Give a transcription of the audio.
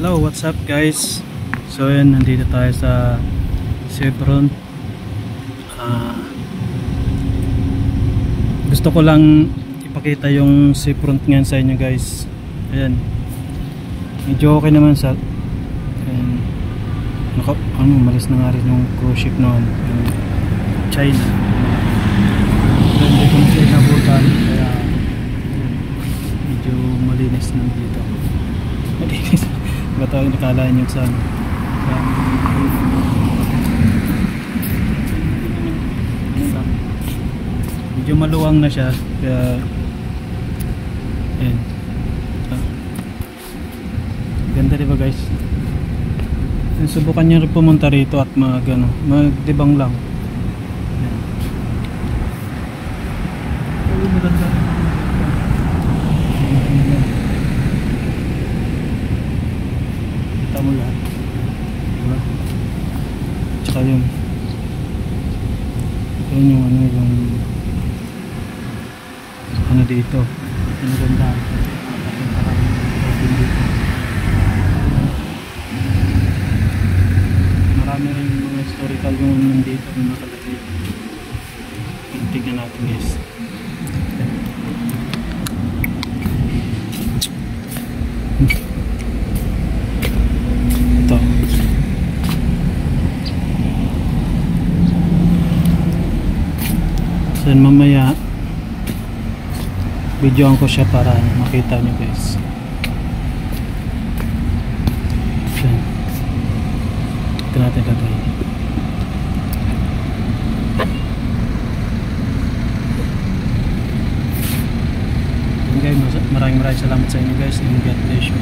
Hello, what's up guys? So yun, nandito tayo sa seafront. Gusto ko lang ipakita yung seafront ngayon sa inyo guys. Ayan, medyo okay naman sa malis na nga rin yung cruise ship noon, yung China. Hindi ko na siya inabutan, kaya medyo malinis na dito. Malinis ba't ako nakalaan yung sun. Medyo maluwang na siya, kaya ayan. Ganda diba guys? Subukan nyo rin pumunta rito at magdibang lang. Kita mo lahat, diba? Tsaka yun yung dito, yung ganda. Marami rin mga historical yung nandito yung nakalagay. Tingnan natin guys. Ito. So mamaya videoan ko siya para makita nyo guys. Ito natin lagay. Okay, maraming salamat sa inyo guys, and God bless you.